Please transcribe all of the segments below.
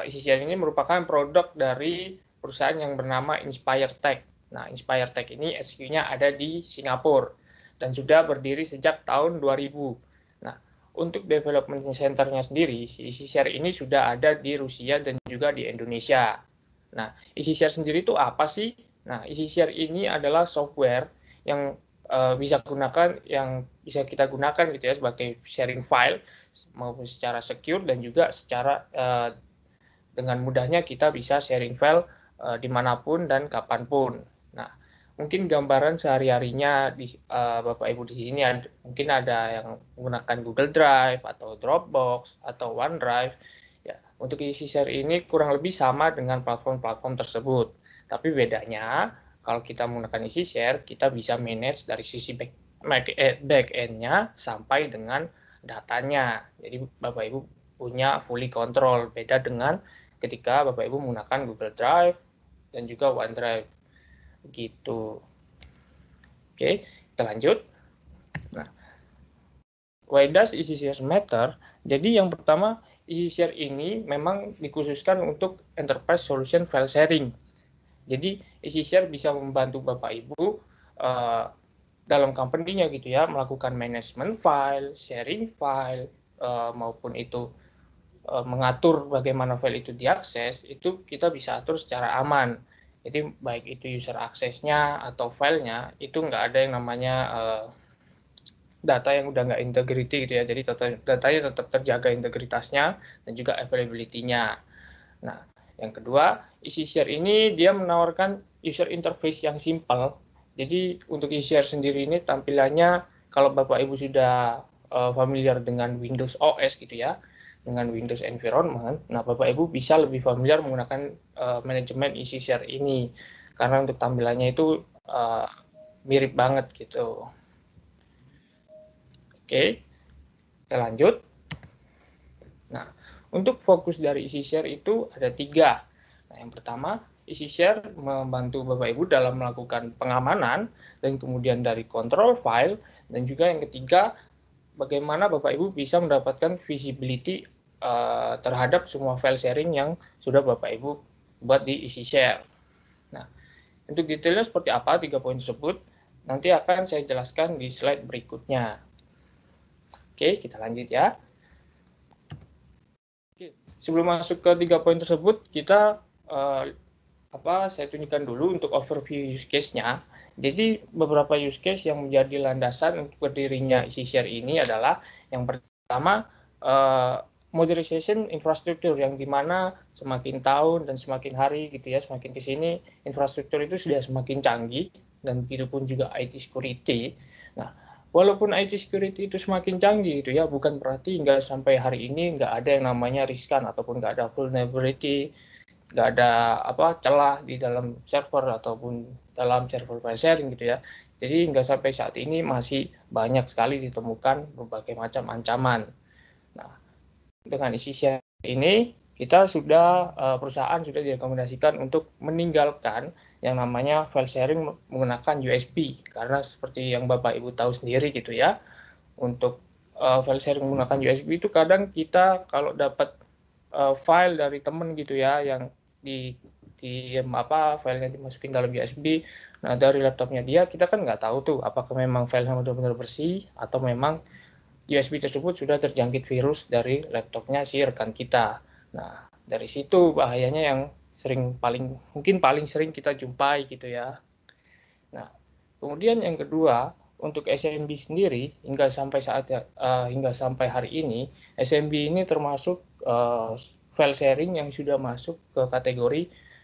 EasyShare ini merupakan produk dari perusahaan yang bernama InspireTech. Nah, InspireTech ini HQ-nya ada di Singapura dan sudah berdiri sejak tahun 2000. Nah, untuk development center-nya sendiri, si EasyShare ini sudah ada di Rusia dan juga di Indonesia. Nah, EasyShare sendiri itu apa sih? Nah, EasyShare ini adalah software yang bisa kita gunakan gitu ya sebagai sharing file maupun secara secure dan juga secara dengan mudahnya kita bisa sharing file dimanapun dan kapanpun. Nah, mungkin gambaran sehari-harinya Bapak Ibu di sini mungkin ada yang menggunakan Google Drive atau Dropbox atau OneDrive. Ya, untuk isi share ini kurang lebih sama dengan platform-platform tersebut. Tapi bedanya kalau kita menggunakan isi share, kita bisa manage dari sisi back-end-nya sampai dengan datanya. Jadi Bapak Ibu punya fully control, beda dengan ketika Bapak Ibu menggunakan Google Drive dan juga OneDrive. Begitu. Oke, kita lanjut. Nah, why does EasyShare matter? Jadi yang pertama, EasyShare ini memang dikhususkan untuk enterprise solution file sharing. Jadi EasyShare bisa membantu Bapak Ibu dalam company-nya gitu ya, melakukan management file, sharing file, maupun itu mengatur bagaimana file itu diakses, itu kita bisa atur secara aman. Jadi baik itu user aksesnya atau filenya, itu nggak ada yang namanya data yang udah nggak integrity gitu ya. Jadi datanya tetap terjaga integritasnya dan juga availability-nya. Nah, yang kedua, EasyShare ini dia menawarkan user interface yang simple. Jadi untuk EasyShare sendiri ini tampilannya kalau Bapak Ibu sudah familiar dengan Windows OS gitu ya, dengan Windows Environment, nah Bapak Ibu bisa lebih familiar menggunakan manajemen EasyShare ini karena untuk tampilannya itu mirip banget gitu. Oke, kita lanjut. Nah, untuk fokus dari EasyShare itu ada 3. Nah, yang pertama, EasyShare membantu Bapak Ibu dalam melakukan pengamanan dan kemudian dari kontrol file, dan juga yang ketiga, bagaimana Bapak Ibu bisa mendapatkan visibility terhadap semua file sharing yang sudah Bapak Ibu buat di EasyShare. Nah, untuk detailnya seperti apa 3 poin tersebut, nanti akan saya jelaskan di slide berikutnya. Oke, kita lanjut ya. Oke, sebelum masuk ke 3 poin tersebut, kita saya tunjukkan dulu untuk overview use case-nya. Jadi beberapa use case yang menjadi landasan untuk berdirinya EasyShare ini adalah yang pertama modernization infrastruktur, yang dimana semakin tahun dan semakin hari gitu ya, semakin kesini infrastruktur itu sudah semakin canggih dan begitu pun juga IT security. Nah, walaupun IT security itu semakin canggih gitu ya, bukan berarti hingga sampai hari ini nggak ada yang namanya riskan ataupun nggak ada vulnerability, nggak ada celah di dalam server ataupun dalam server file sharing gitu ya. Jadi nggak sampai saat ini masih banyak sekali ditemukan berbagai macam ancaman. Nah, dengan isi share ini kita sudah perusahaan sudah direkomendasikan untuk meninggalkan yang namanya file sharing menggunakan USB, karena seperti yang Bapak Ibu tahu sendiri gitu ya, untuk file sharing menggunakan USB itu kadang kita kalau dapat file dari temen gitu ya yang di filenya dimasukin dalam USB, nah dari laptopnya dia, kita kan nggak tahu tuh apakah memang filenya benar-benar bersih atau memang USB tersebut sudah terjangkit virus dari laptopnya si rekan kita. Nah, dari situ bahayanya yang mungkin paling sering kita jumpai gitu ya. Nah, kemudian yang kedua, untuk SMB sendiri hingga sampai hari ini, SMB ini termasuk file sharing yang sudah masuk ke kategori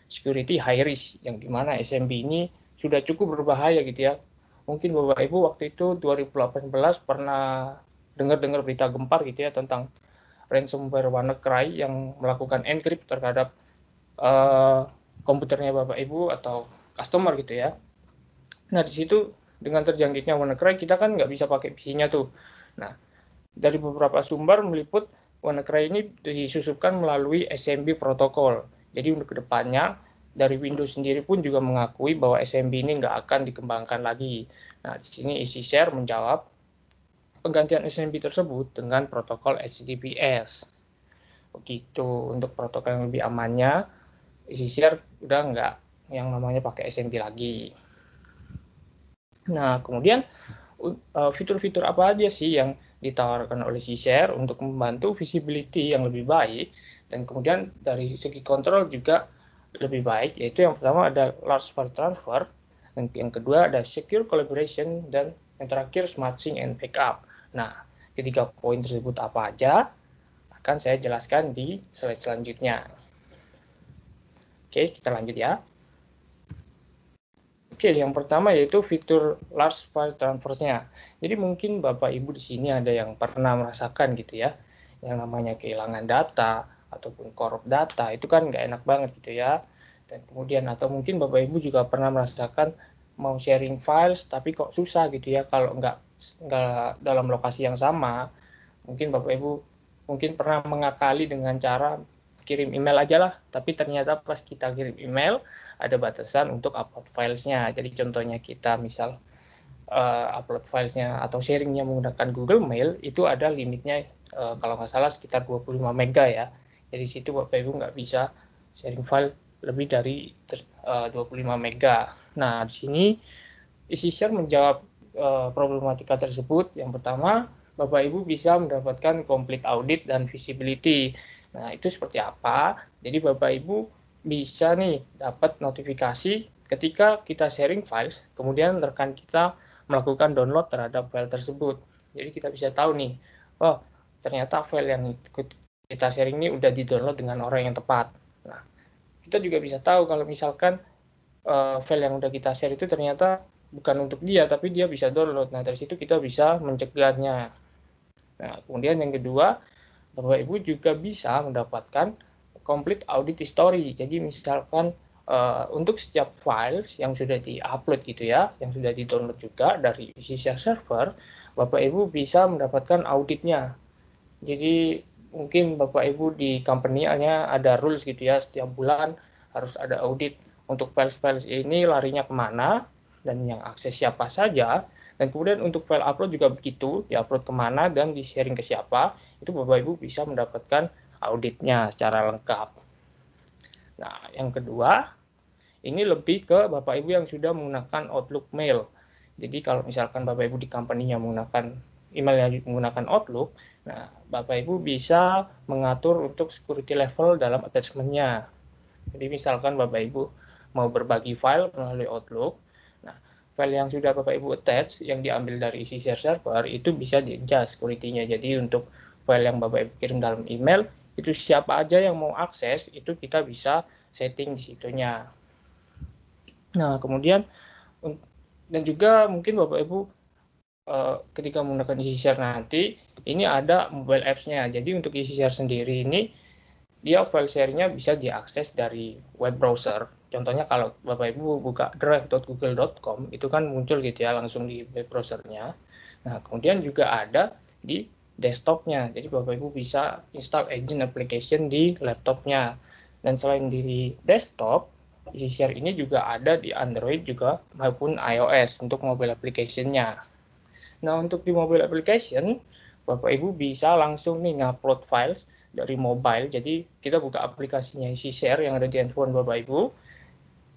security high risk, yang dimana SMB ini sudah cukup berbahaya gitu ya. Mungkin Bapak Ibu waktu itu 2018 pernah dengar berita gempar gitu ya tentang ransomware WannaCry yang melakukan encrypt terhadap komputernya Bapak Ibu atau customer gitu ya. Nah, di situ dengan terjangkitnya WannaCry, kita kan nggak bisa pakai PC-nya tuh. Nah, dari beberapa sumber meliput WannaCry ini disusupkan melalui SMB protokol. Jadi untuk kedepannya, dari Windows sendiri pun juga mengakui bahwa SMB ini nggak akan dikembangkan lagi. Nah, di sini EasyShare menjawab penggantian SMB tersebut dengan protokol HTTPS. Begitu untuk protokol yang lebih amannya, easyshare udah nggak yang namanya pakai SMP lagi. Nah, kemudian fitur-fitur apa aja sih yang ditawarkan oleh easyshare untuk membantu visibility yang lebih baik, dan kemudian dari segi kontrol juga lebih baik, yaitu yang pertama ada large file transfer, dan yang kedua ada secure collaboration, dan yang terakhir smart sync and backup. Nah, ketiga poin tersebut apa aja akan saya jelaskan di slide selanjutnya. Oke, kita lanjut ya. Oke, yang pertama yaitu fitur large file transfer-nya. Jadi mungkin Bapak Ibu di sini ada yang pernah merasakan gitu ya, yang namanya kehilangan data ataupun korup data, itu kan nggak enak banget gitu ya. Dan kemudian atau mungkin Bapak Ibu juga pernah merasakan mau sharing files tapi kok susah gitu ya kalau nggak dalam lokasi yang sama. Mungkin Bapak Ibu mungkin pernah mengakali dengan cara kirim email aja lah, tapi ternyata pas kita kirim email ada batasan untuk upload filesnya. Jadi contohnya kita misal upload filesnya atau sharingnya menggunakan Google Mail, itu ada limitnya kalau nggak salah sekitar 25 mega ya. Jadi situ Bapak Ibu nggak bisa sharing file lebih dari 25 mega. Nah, di sini easyshare menjawab problematika tersebut. Yang pertama, Bapak Ibu bisa mendapatkan complete audit dan visibility. Nah, itu seperti apa? Jadi Bapak Ibu bisa nih dapat notifikasi ketika kita sharing files, kemudian rekan kita melakukan download terhadap file tersebut. Jadi kita bisa tahu nih, oh ternyata file yang kita sharing ini udah di-download dengan orang yang tepat. Nah, kita juga bisa tahu kalau misalkan file yang udah kita share itu ternyata bukan untuk dia, tapi dia bisa download. Nah, dari situ kita bisa mencegahnya. Nah, kemudian yang kedua, Bapak Ibu juga bisa mendapatkan complete audit history. Jadi misalkan untuk setiap file yang sudah di-upload gitu ya, yang sudah di-download juga dari easyshare server, Bapak Ibu bisa mendapatkan auditnya. Jadi mungkin Bapak Ibu di company-nya ada rules gitu ya, setiap bulan harus ada audit untuk files-files ini larinya kemana, dan yang akses siapa saja, dan kemudian untuk file upload juga begitu, di-upload kemana dan di-sharing ke siapa, itu Bapak Ibu bisa mendapatkan auditnya secara lengkap. Nah, yang kedua, ini lebih ke Bapak Ibu yang sudah menggunakan Outlook Mail. Jadi kalau misalkan Bapak Ibu di company-nya menggunakan email yang menggunakan Outlook, nah Bapak Ibu bisa mengatur untuk security level dalam attachment-nya. Jadi misalkan Bapak Ibu mau berbagi file melalui Outlook, nah file yang sudah Bapak Ibu attach yang diambil dari easyshare server itu bisa di-adjust security-nya. Jadi untuk file yang Bapak Ibu kirim dalam email, itu siapa aja yang mau akses, itu kita bisa setting di situnya. Nah, kemudian dan juga mungkin Bapak Ibu ketika menggunakan easyshare nanti, ini ada mobile apps-nya. Jadi untuk easyshare sendiri ini, dia file share-nya bisa diakses dari web browser. Contohnya kalau Bapak Ibu buka drive.google.com, itu kan muncul gitu ya langsung di web browser-nya. Nah, kemudian juga ada di desktop-nya. Jadi Bapak Ibu bisa install Engine application di laptop-nya. Dan selain di desktop, easyshare ini juga ada di Android juga maupun iOS untuk mobile application-nya. Nah, untuk di mobile application, Bapak Ibu bisa langsung nih ngupload file dari mobile. Jadi kita buka aplikasinya easyshare yang ada di handphone Bapak Ibu.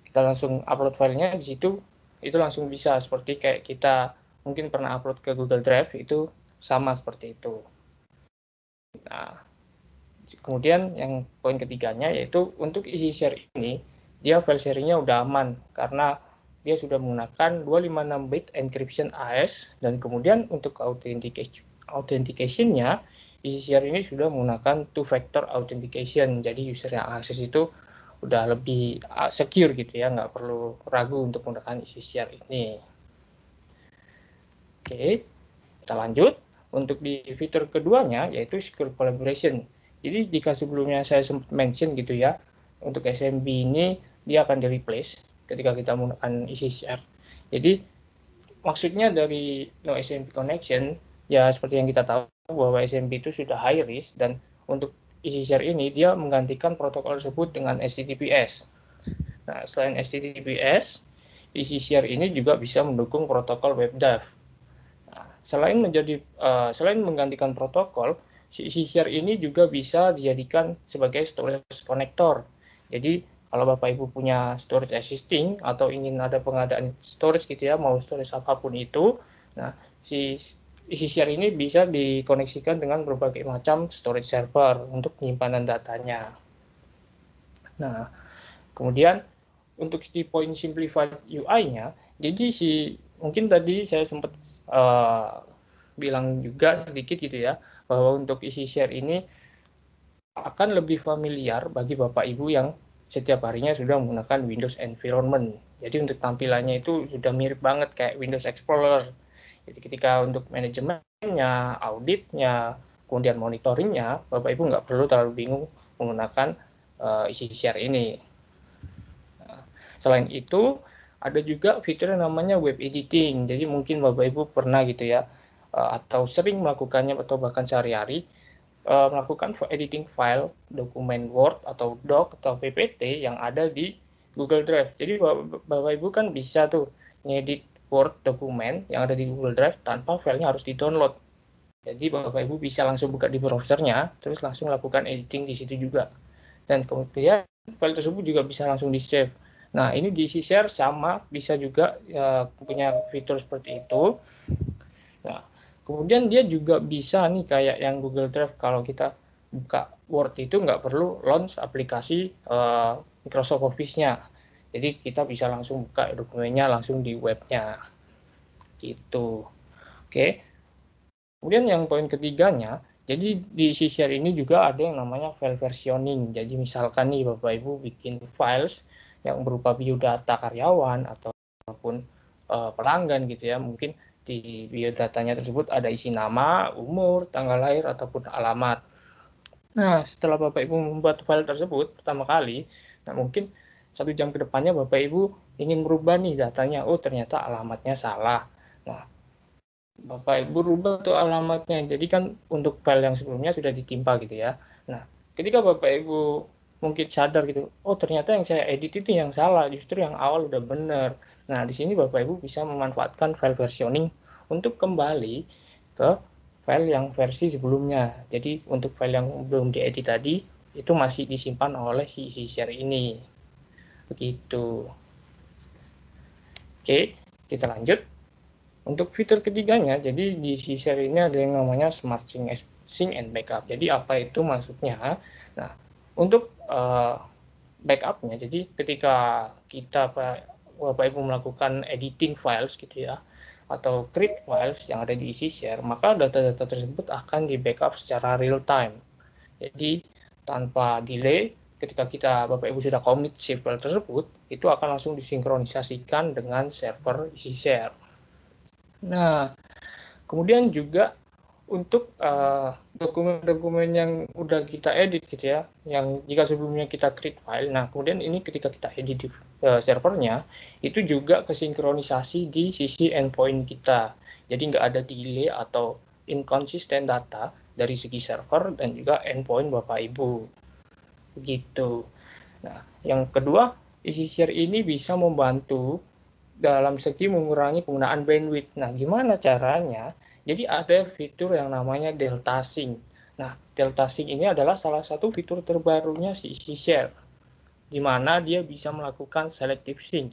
Kita langsung upload filenya di situ. Itu langsung bisa seperti kayak kita mungkin pernah upload ke Google Drive, itu sama seperti itu. Nah, kemudian yang poin ketiganya yaitu untuk easyshare ini, dia file sharingnya udah aman karena dia sudah menggunakan 256 bit encryption AES, dan kemudian untuk authentication-nya easyshare ini sudah menggunakan two factor authentication. Jadi user yang akses itu udah lebih secure gitu ya, nggak perlu ragu untuk menggunakan easyshare ini. Oke, kita lanjut. Untuk di fitur keduanya yaitu secure collaboration. Jadi jika sebelumnya saya sempat mention gitu ya, untuk SMB ini dia akan di-replace ketika kita menggunakan easyshare. Jadi maksudnya dari no SMB connection, ya seperti yang kita tahu bahwa SMB itu sudah high risk, dan untuk easyshare ini dia menggantikan protokol tersebut dengan HTTPS. Nah, selain HTTPS, easyshare ini juga bisa mendukung protokol WebDAV. Selain menggantikan protokol, si easy share ini juga bisa dijadikan sebagai storage connector. Jadi kalau Bapak Ibu punya storage existing atau ingin ada pengadaan storage gitu ya, mau storage apapun itu, nah si easy share ini bisa dikoneksikan dengan berbagai macam storage server untuk penyimpanan datanya. Nah, kemudian untuk di point simplified UI-nya, jadi mungkin tadi saya sempat bilang juga sedikit gitu ya, bahwa untuk easy share ini akan lebih familiar bagi Bapak Ibu yang setiap harinya sudah menggunakan Windows environment. Jadi untuk tampilannya itu sudah mirip banget kayak Windows Explorer. Jadi ketika untuk manajemennya, auditnya, kemudian monitoringnya, Bapak Ibu nggak perlu terlalu bingung menggunakan easy share ini. Nah, selain itu, ada juga fitur yang namanya web editing. Jadi mungkin Bapak Ibu pernah gitu ya, atau sering melakukannya atau bahkan sehari-hari, melakukan editing file, dokumen Word atau Doc atau PPT yang ada di Google Drive. Jadi Bapak Ibu kan bisa tuh ngedit Word dokumen yang ada di Google Drive tanpa filenya harus di-download. Jadi Bapak Ibu bisa langsung buka di browsernya, terus langsung lakukan editing di situ juga. Dan kemudian file tersebut juga bisa langsung di-save. Nah, ini di share sama, bisa juga punya fitur seperti itu. Nah, kemudian dia juga bisa nih kayak yang Google Drive, kalau kita buka Word itu nggak perlu launch aplikasi Microsoft Office-nya. Jadi kita bisa langsung buka dokumennya langsung di webnya. Gitu. Oke. Kemudian yang poin ketiganya, jadi di share ini juga ada yang namanya file versioning. Jadi misalkan nih Bapak Ibu bikin files yang berupa biodata karyawan ataupun pelanggan gitu ya, mungkin di biodatanya tersebut ada isi nama, umur, tanggal lahir, ataupun alamat. Nah, setelah Bapak Ibu membuat file tersebut pertama kali, nah mungkin 1 jam ke depannya Bapak Ibu ingin merubah nih datanya, oh ternyata alamatnya salah. Nah, Bapak Ibu rubah tuh alamatnya, jadi kan untuk file yang sebelumnya sudah ditimpa gitu ya. Nah, ketika Bapak Ibu mungkin sadar gitu, oh ternyata yang saya edit itu yang salah, justru yang awal udah benar. Nah, di sini Bapak Ibu bisa memanfaatkan file versioning untuk kembali ke file yang versi sebelumnya. Jadi untuk file yang belum diedit tadi, itu masih disimpan oleh si share ini. Begitu. Oke, kita lanjut. Untuk fitur ketiganya, jadi di share ini ada yang namanya Smart Sync and Backup. Jadi apa itu maksudnya? Nah, untuk backupnya, jadi ketika kita Bapak Ibu melakukan editing files gitu ya, atau create files yang ada di share, maka data-data tersebut akan di backup secara real time. Jadi tanpa delay, ketika Bapak Ibu sudah commit si file tersebut, itu akan langsung disinkronisasikan dengan server share. Nah, kemudian juga untuk dokumen-dokumen yang udah kita edit gitu ya, yang jika sebelumnya kita create file, nah kemudian ini ketika kita edit di servernya, itu juga kesinkronisasi di sisi endpoint kita. Jadi nggak ada delay atau inconsistent data dari segi server dan juga endpoint Bapak Ibu. Begitu. Nah, yang kedua, share ini bisa membantu dalam segi mengurangi penggunaan bandwidth. Nah, gimana caranya? Jadi ada fitur yang namanya Delta Sync. Nah, Delta Sync ini adalah salah satu fitur terbarunya si share, di mana dia bisa melakukan selective sync,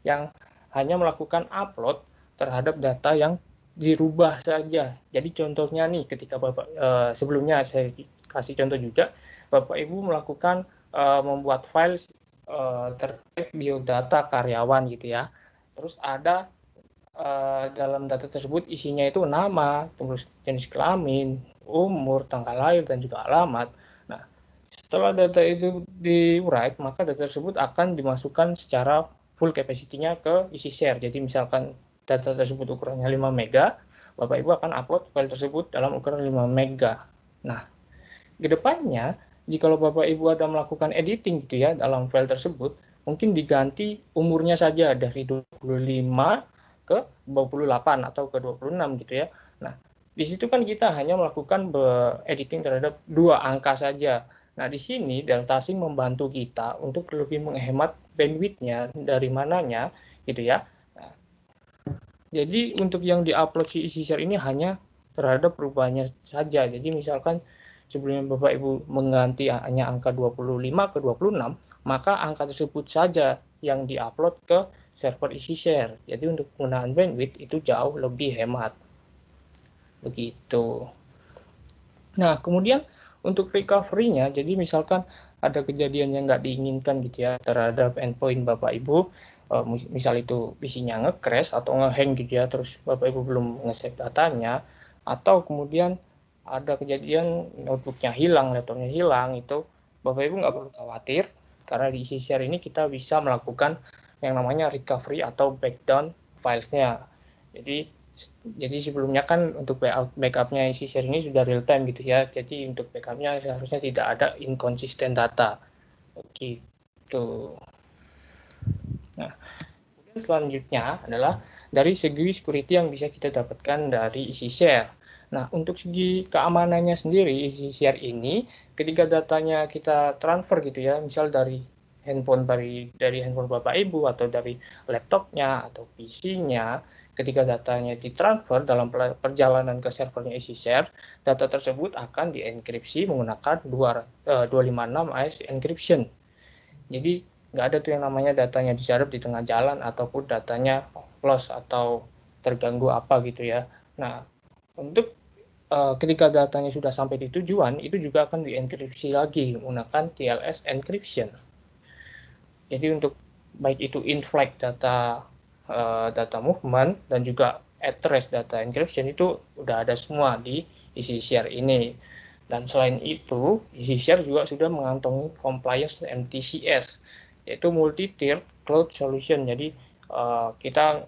yang hanya melakukan upload terhadap data yang dirubah saja. Jadi contohnya nih, ketika Bapak sebelumnya saya kasih contoh juga, Bapak Ibu melakukan membuat file terkait biodata karyawan gitu ya. Terus ada dalam data tersebut isinya itu nama, terus jenis kelamin, umur, tanggal lahir, dan juga alamat. Nah, setelah data itu di-write, maka data tersebut akan dimasukkan secara full capacity-nya ke isi share. Jadi misalkan data tersebut ukurannya 5 mega, Bapak Ibu akan upload file tersebut dalam ukuran 5 mega. Nah, kedepannya, jika Bapak Ibu ada melakukan editing gitu ya dalam file tersebut, mungkin diganti umurnya saja dari 25 ke 28 atau ke 26 gitu ya. Nah, di situ kan kita hanya melakukan editing terhadap 2 angka saja. Nah, di sini Delta Sync membantu kita untuk lebih menghemat bandwidth-nya dari mananya gitu ya. Nah, jadi untuk yang diupload si share ini hanya terhadap perubahannya saja. Jadi misalkan sebelumnya Bapak Ibu mengganti hanya angka 25 ke 26, maka angka tersebut saja yang diupload ke server EasyShare. Jadi untuk penggunaan bandwidth itu jauh lebih hemat. Begitu. Nah, kemudian untuk recovery-nya, jadi misalkan ada kejadian yang nggak diinginkan gitu ya terhadap endpoint Bapak Ibu, misal itu PC-nya nge-crash atau nge-hang gitu ya, terus Bapak Ibu belum nge-save datanya, atau kemudian ada kejadian notebook-nya hilang, laptop-nya hilang, itu Bapak Ibu nggak perlu khawatir, karena di EasyShare ini kita bisa melakukan yang namanya recovery atau backdown files-nya. Jadi sebelumnya kan untuk backupnya EasyShare ini sudah real time gitu ya. Jadi untuk backupnya seharusnya tidak ada inconsistent data. Gitu. Nah, selanjutnya adalah dari segi security yang bisa kita dapatkan dari EasyShare. Nah, untuk segi keamanannya sendiri, EasyShare ini ketika datanya kita transfer gitu ya, misal dari handphone Bapak Ibu atau dari laptopnya atau PC-nya, ketika datanya ditransfer dalam perjalanan ke servernya EasyShare, data tersebut akan dienkripsi menggunakan 256 AES encryption. Jadi nggak ada tuh yang namanya datanya diserap di tengah jalan ataupun datanya loss atau terganggu apa gitu ya. Nah, untuk ketika datanya sudah sampai di tujuan, itu juga akan dienkripsi lagi menggunakan TLS encryption. Jadi untuk baik itu in-flight data movement dan juga at rest data encryption itu udah ada semua di EasyShare ini. Dan selain itu, EasyShare juga sudah mengantongi compliance MTCS, yaitu multi-tier cloud solution. Jadi kita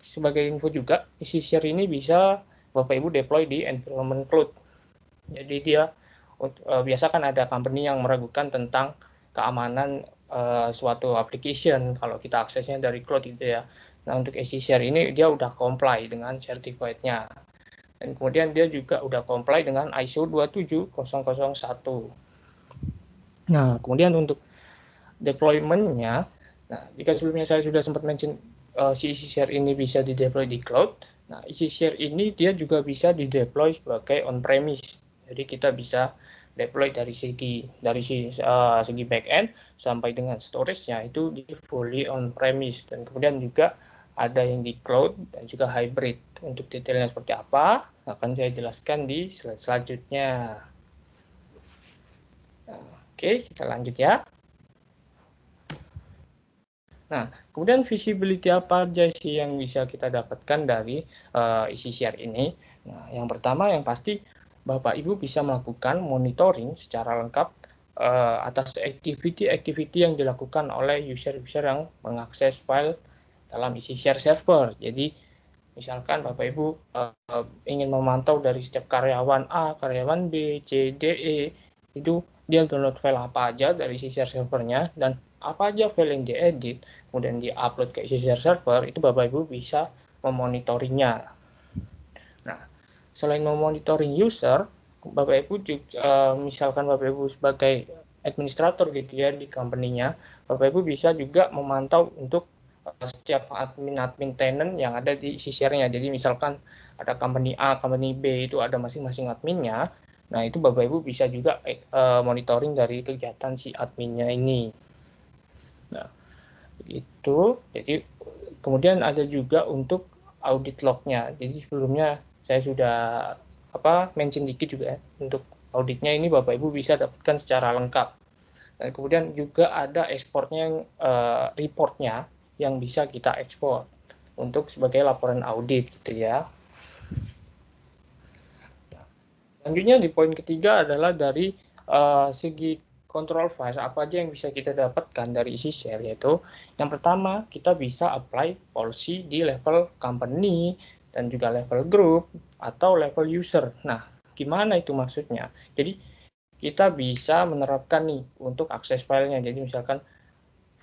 sebagai info juga, EasyShare ini bisa Bapak Ibu deploy di environment cloud. Jadi dia biasa kan ada company yang meragukan tentang keamanan suatu application kalau kita aksesnya dari cloud gitu ya. Nah, untuk EasyShare ini dia udah comply dengan certified-nya. Dan kemudian dia juga udah comply dengan ISO 27001. Nah, kemudian untuk deployment-nya, nah, jika sebelumnya saya sudah sempat mention si EasyShare ini bisa di-deploy di cloud, nah, EasyShare ini dia juga bisa di-deploy sebagai on-premise. Jadi kita bisa deploy dari segi back-end sampai dengan storage-nya itu di fully on-premise, dan kemudian juga ada yang di cloud dan juga hybrid. Untuk detailnya seperti apa akan saya jelaskan di slide selanjutnya. Oke, kita lanjut ya. Nah, kemudian visibility apa aja sih yang bisa kita dapatkan dari EasyShare ini? Nah, yang pertama yang pasti Bapak Ibu bisa melakukan monitoring secara lengkap atas activity-activity yang dilakukan oleh user-user yang mengakses file dalam EasyShare server. Jadi, misalkan Bapak Ibu ingin memantau dari setiap karyawan A, karyawan B, C, D, E, itu dia download file apa aja dari EasyShare servernya, dan apa aja file yang diedit, kemudian di-upload ke EasyShare server, itu Bapak Ibu bisa memonitorinya. Nah, selain memonitoring user, Bapak Ibu juga, misalkan Bapak Ibu sebagai administrator gitu ya di company-nya, Bapak Ibu bisa juga memantau untuk setiap admin tenant yang ada di EasyShare-nya. Jadi misalkan ada company A, company B itu ada masing-masing adminnya. Nah, itu Bapak Ibu bisa juga monitoring dari kegiatan si adminnya ini. Nah, itu. Jadi kemudian ada juga untuk audit log-nya. Jadi sebelumnya saya sudah mention dikit juga ya. Untuk auditnya ini Bapak Ibu bisa dapatkan secara lengkap. Dan kemudian juga ada ekspornya reportnya yang bisa kita ekspor untuk sebagai laporan audit gitu ya. Selanjutnya di poin ketiga adalah dari segi control files, apa aja yang bisa kita dapatkan dari EasyShare, yaitu yang pertama kita bisa apply policy di level company dan juga level group atau level user. Nah, gimana itu maksudnya? Jadi kita bisa menerapkan nih untuk akses filenya. Jadi misalkan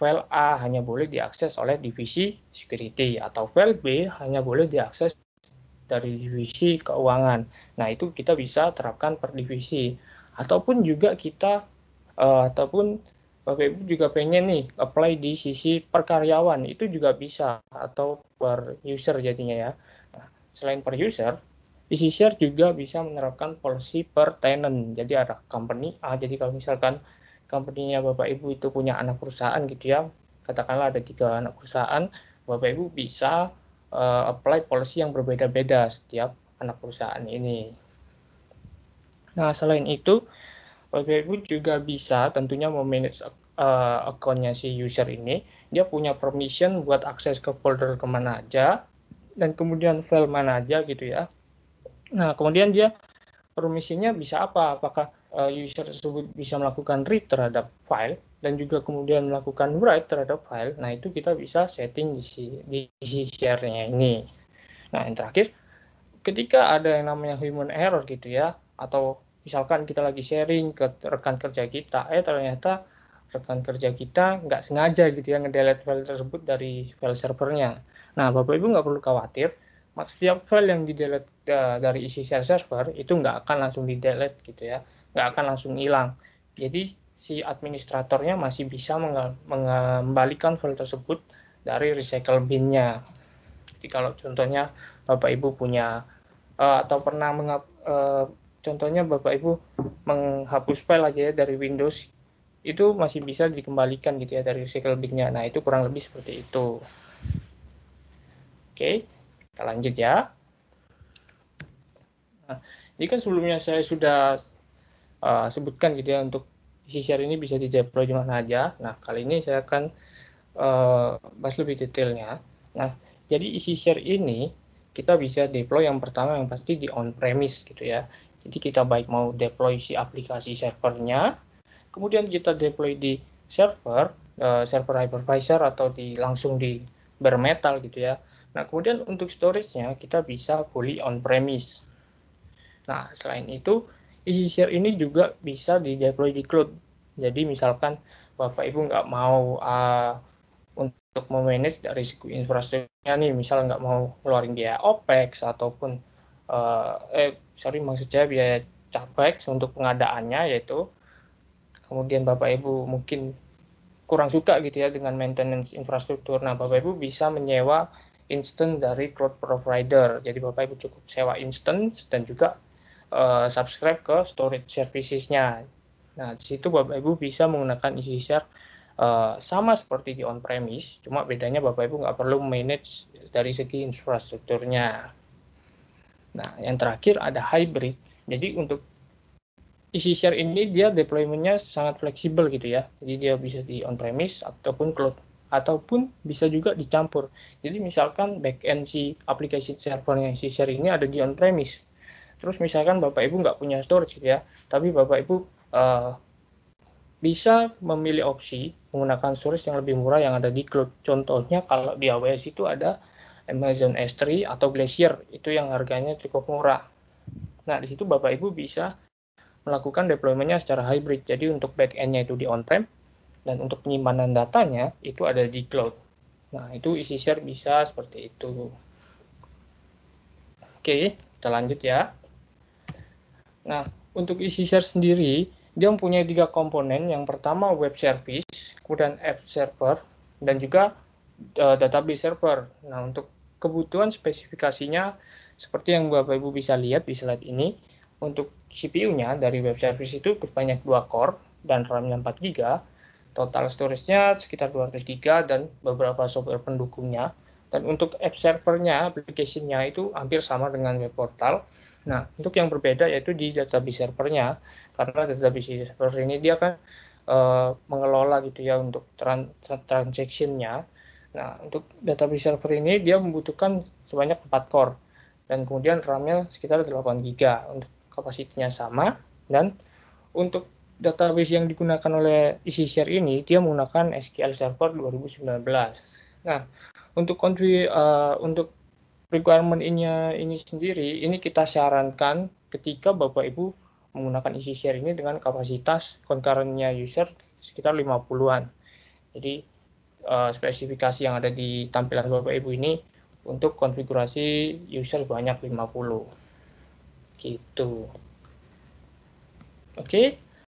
file A hanya boleh diakses oleh divisi security atau file B hanya boleh diakses dari divisi keuangan. Nah, itu kita bisa terapkan per divisi. Ataupun juga kita ataupun Bapak Ibu juga pengen nih apply di sisi per karyawan, itu juga bisa, atau per user jadinya ya. Nah, selain per user, Easy Share juga bisa menerapkan policy per tenant. Jadi ada company A. Jadi kalau misalkan company-nya Bapak Ibu itu punya anak perusahaan gitu ya, katakanlah ada 3 anak perusahaan, Bapak Ibu bisa apply policy yang berbeda-beda setiap anak perusahaan ini. Nah, selain itu, Bapak Ibu juga bisa tentunya memanage akunnya si user ini. Dia punya permission buat akses ke folder kemana aja, dan kemudian file mana aja gitu ya. Nah, kemudian dia permisinya bisa apa? Apakah user tersebut bisa melakukan read terhadap file dan juga kemudian melakukan write terhadap file. Nah, itu kita bisa setting di share-nya ini. Nah, yang terakhir, ketika ada yang namanya human error gitu ya, atau misalkan kita lagi sharing ke rekan kerja kita, ternyata rekan kerja kita nggak sengaja gitu ya ngedelete file tersebut dari file servernya. Nah, Bapak Ibu nggak perlu khawatir, setiap file yang di-delete dari isi share server itu nggak akan langsung di-delete gitu ya, nggak akan langsung hilang. Jadi si administratornya masih bisa mengembalikan file tersebut dari recycle bin-nya. Jadi kalau contohnya Bapak Ibu punya atau pernah contohnya Bapak Ibu menghapus file aja ya dari Windows, itu masih bisa dikembalikan gitu ya dari recycle bin-nya. Nah, itu kurang lebih seperti itu. Oke, kita lanjut ya. Nah, ini kan sebelumnya saya sudah sebutkan gitu ya, untuk isi share ini bisa di-deploy di mana aja. Nah, kali ini saya akan bahas lebih detailnya. Nah, jadi isi share ini kita bisa deploy yang pertama yang pasti di on-premise gitu ya. Jadi kita baik mau deploy si aplikasi servernya, kemudian kita deploy di server, server hypervisor atau langsung di bare metal gitu ya. Nah, kemudian untuk storage-nya kita bisa fully on-premise. Nah, selain itu, isi share ini juga bisa di-deploy di cloud. Jadi misalkan Bapak Ibu nggak mau untuk memanage dari segi infrastrukturnya nih, misal nggak mau keluarin biaya OPEX ataupun maksud saya biaya CAPEX untuk pengadaannya, yaitu kemudian Bapak Ibu mungkin kurang suka gitu ya dengan maintenance infrastruktur. Nah, Bapak Ibu bisa menyewa instant dari cloud provider. Jadi Bapak Ibu cukup sewa instant dan juga subscribe ke storage services-nya. Nah, di situ Bapak Ibu bisa menggunakan isi share sama seperti di on-premise, cuma bedanya Bapak Ibu nggak perlu manage dari segi infrastrukturnya. Nah, yang terakhir ada hybrid. Jadi untuk isi share ini dia deployment-nya sangat fleksibel gitu ya. Jadi dia bisa di on-premise ataupun cloud, ataupun bisa juga dicampur. Jadi misalkan backend si aplikasi servernya isi share ini ada di on-premise. Terus misalkan Bapak Ibu nggak punya storage gitu ya, tapi Bapak Ibu bisa memilih opsi menggunakan storage yang lebih murah yang ada di cloud. Contohnya kalau di AWS itu ada Amazon S3 atau Glacier, itu yang harganya cukup murah. Nah, di situ Bapak Ibu bisa melakukan deployment-nya secara hybrid. Jadi untuk back-end-nya itu di on-prem, dan untuk penyimpanan datanya itu ada di cloud. Nah, itu isi share bisa seperti itu. Oke, kita lanjut ya. Nah, untuk isi share sendiri, dia mempunyai 3 komponen. Yang pertama web service, kemudian app server, dan juga database server. Nah, untuk kebutuhan spesifikasinya seperti yang Bapak Ibu bisa lihat di slide ini, untuk CPU-nya dari web service itu berbanyak 2 core dan RAM-nya 4 GB, total storage-nya sekitar 200 GB dan beberapa software pendukungnya. Dan untuk app server-nya, application-nya itu hampir sama dengan web portal. Nah, untuk yang berbeda yaitu di database servernya, karena database server ini dia kan mengelola gitu ya untuk transaction-nya. Nah, untuk database server ini dia membutuhkan sebanyak 4 core dan kemudian RAM-nya sekitar 8 GB untuk kapasitinya sama, dan untuk database yang digunakan oleh isi share ini dia menggunakan SQL Server 2019. Nah, untuk requirement ini sendiri, ini kita sarankan ketika Bapak Ibu menggunakan isi share ini dengan kapasitas concurrent-nya user sekitar 50-an. Jadi spesifikasi yang ada di tampilan Bapak Ibu ini untuk konfigurasi user banyak 50. Gitu. Oke,